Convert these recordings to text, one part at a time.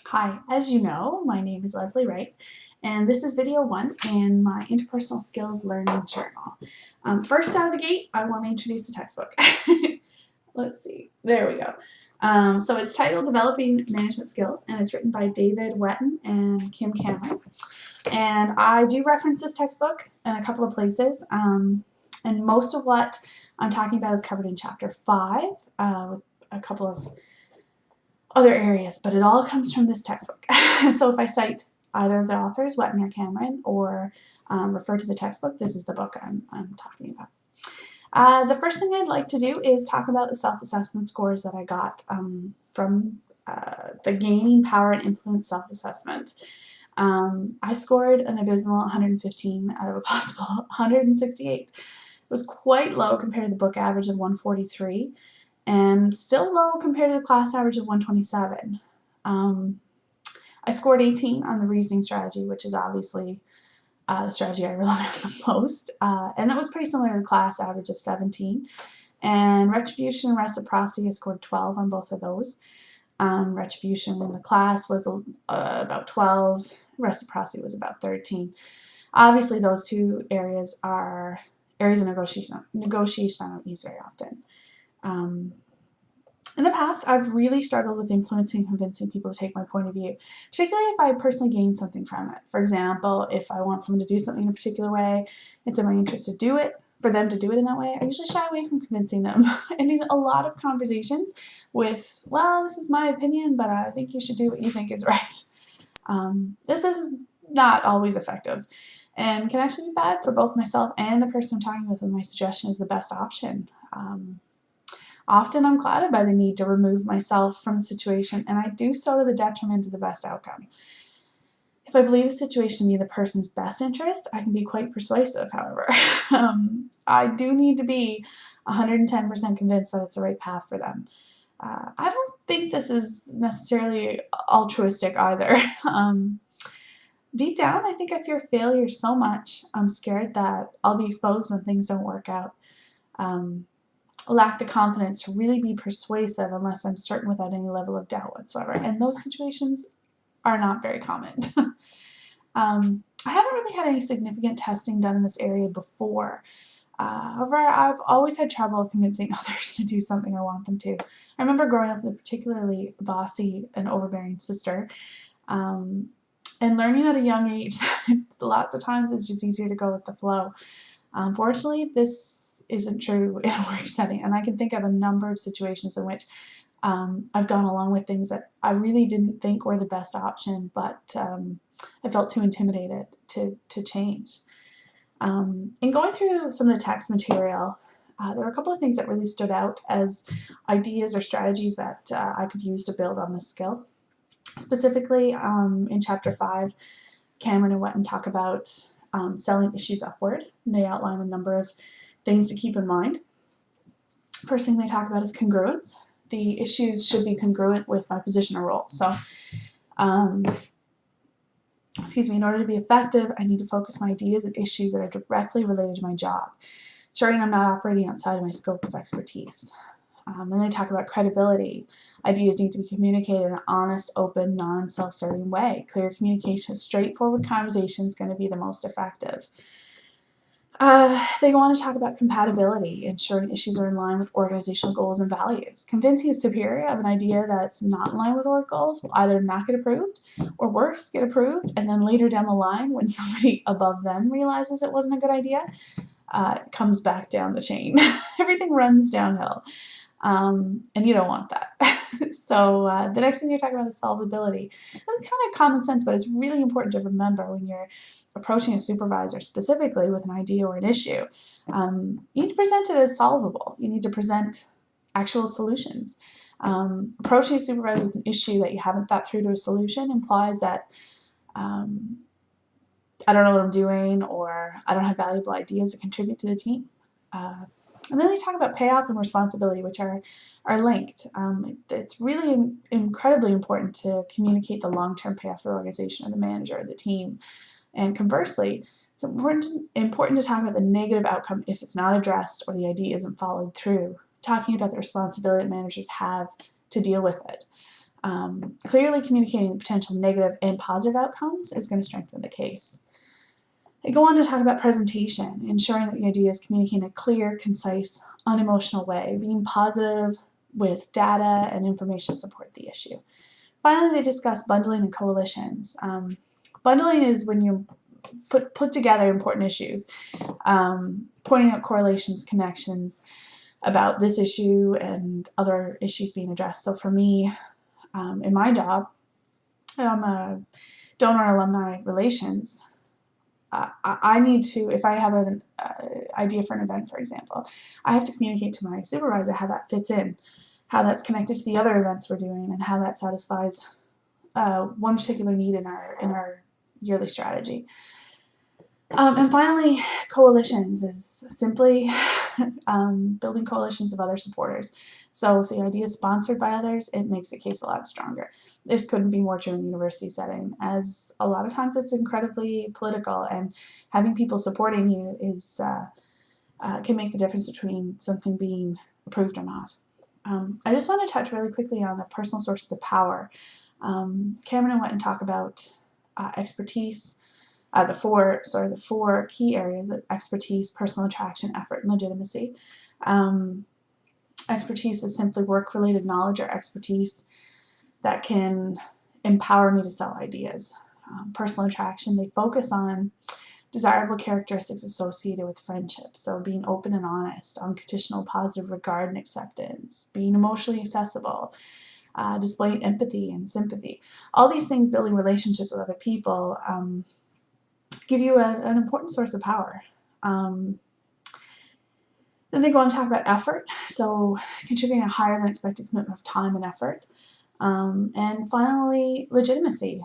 Hi, as you know, my name is Leslie Wright, and this is video 1 in my Interpersonal Skills Learning Journal. First out of the gate, I want to introduce the textbook. Let's see, there we go. So it's titled Developing Management Skills, and it's written by David Wetton and Kim Cameron. And I do reference this textbook in a couple of places, and most of what I'm talking about is covered in Chapter 5, with a couple of other areas, but it all comes from this textbook. So if I cite either of the authors, Wetton or Cameron, or refer to the textbook, this is the book I'm talking about. The first thing I'd like to do is talk about the self-assessment scores that I got from the Gaining Power and Influence self-assessment. I scored an abysmal 115 out of a possible 168. It was quite low compared to the book average of 143. And still low compared to the class average of 127. I scored 18 on the reasoning strategy, which is obviously the strategy I rely on the most, and that was pretty similar to the class average of 17. And retribution and reciprocity, I scored 12 on both of those. Retribution in the class was about 12, reciprocity was about 13. Obviously those two areas are areas of negotiation I don't use very often. In the past, I've really struggled with influencing and convincing people to take my point of view, particularly if I personally gain something from it. For example, if I want someone to do something in a particular way, it's in my interest to do it, for them to do it in that way, I usually shy away from convincing them. I need a lot of conversations with, well, this is my opinion, but I think you should do what you think is right. This is not always effective and can actually be bad for both myself and the person I'm talking with when my suggestion is the best option. Often I'm clouded by the need to remove myself from the situation, and I do so to the detriment of the best outcome. If I believe the situation to be the person's best interest, I can be quite persuasive, however. I do need to be 110% convinced that it's the right path for them. I don't think this is necessarily altruistic either. Deep down, I think I fear failure so much, I'm scared that I'll be exposed when things don't work out. Lack the confidence to really be persuasive unless I'm certain without any level of doubt whatsoever. And those situations are not very common. I haven't really had any significant testing done in this area before. However, I've always had trouble convincing others to do something I want them to. I remember growing up with a particularly bossy and overbearing sister, and learning at a young age that lots of times it's just easier to go with the flow. Unfortunately, this isn't true in a work setting, and I can think of a number of situations in which I've gone along with things that I really didn't think were the best option, but I felt too intimidated to change. In going through some of the text material, there were a couple of things that really stood out as ideas or strategies that I could use to build on this skill. Specifically, in Chapter 5, Cameron and Wetton talk about selling issues upward. They outline a number of things to keep in mind. First thing they talk about is congruence. The issues should be congruent with my position or role. So, in order to be effective, I need to focus my ideas and issues that are directly related to my job, ensuring I'm not operating outside of my scope of expertise. Then they talk about credibility. Ideas need to be communicated in an honest, open, non-self-serving way. Clear communication, straightforward conversation is going to be the most effective. They go on to talk about compatibility, ensuring issues are in line with organizational goals and values. Convincing a superior of an idea that's not in line with org goals will either not get approved, or worse, get approved, and then later down the line, when somebody above them realizes it wasn't a good idea, it comes back down the chain. Everything runs downhill. And you don't want that. So the next thing you're talking about is solvability. This is kind of common sense, but it's really important to remember when you're approaching a supervisor specifically with an idea or an issue. You need to present it as solvable. You need to present actual solutions. Approaching a supervisor with an issue that you haven't thought through to a solution implies that I don't know what I'm doing, or I don't have valuable ideas to contribute to the team. And then they talk about payoff and responsibility, which are linked. It's really incredibly important to communicate the long-term payoff for the organization or the manager or the team. And conversely, it's important to talk about the negative outcome if it's not addressed or the idea isn't followed through, talking about the responsibility that managers have to deal with it. Clearly communicating the potential negative and positive outcomes is going to strengthen the case. I go on to talk about presentation, ensuring that the idea is communicated in a clear, concise, unemotional way, being positive with data and information to support the issue. Finally, they discuss bundling and coalitions. Bundling is when you put together important issues, pointing out correlations, connections about this issue and other issues being addressed. So for me, in my job, I'm a donor alumni relations. I need to, if I have an idea for an event, for example, I have to communicate to my supervisor how that fits in, how that's connected to the other events we're doing, and how that satisfies one particular need in our yearly strategy. And finally, coalitions is simply building coalitions of other supporters. So if the idea is sponsored by others, it makes the case a lot stronger. This couldn't be more true in the university setting, as a lot of times it's incredibly political, and having people supporting you is can make the difference between something being approved or not. I just want to touch really quickly on the personal sources of power. Cameron went and talked about expertise. The four key areas of expertise, personal attraction, effort, and legitimacy. Expertise is simply work-related knowledge or expertise that can empower me to sell ideas. Personal attraction, they focus on desirable characteristics associated with friendship. So being open and honest, unconditional positive regard and acceptance, being emotionally accessible, displaying empathy and sympathy. All these things, building relationships with other people, give you an important source of power. Then they go on to talk about effort, so contributing a higher than expected commitment of time and effort. And finally, legitimacy,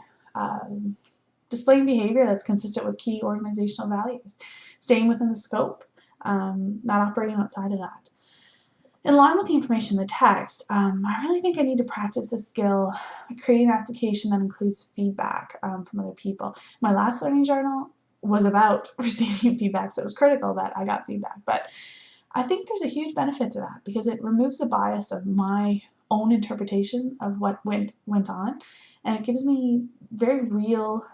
displaying behavior that's consistent with key organizational values, staying within the scope, not operating outside of that. In line with the information in the text, I really think I need to practice this skill, creating an application that includes feedback from other people. My last learning journal was about receiving feedback, so it was critical that I got feedback. But I think there's a huge benefit to that because it removes the bias of my own interpretation of what went on, and it gives me very real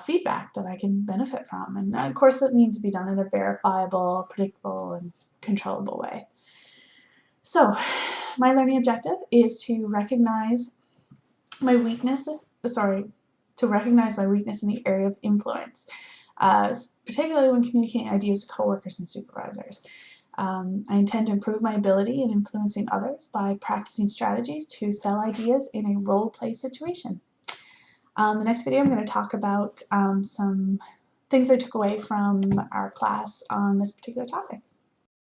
feedback that I can benefit from. And of course, that needs to be done in a verifiable, predictable, and controllable way. So my learning objective is to recognize my weakness, to recognize my weakness in the area of influence, particularly when communicating ideas to coworkers and supervisors. I intend to improve my ability in influencing others by practicing strategies to sell ideas in a role-play situation. The next video I'm going to talk about some things I took away from our class on this particular topic.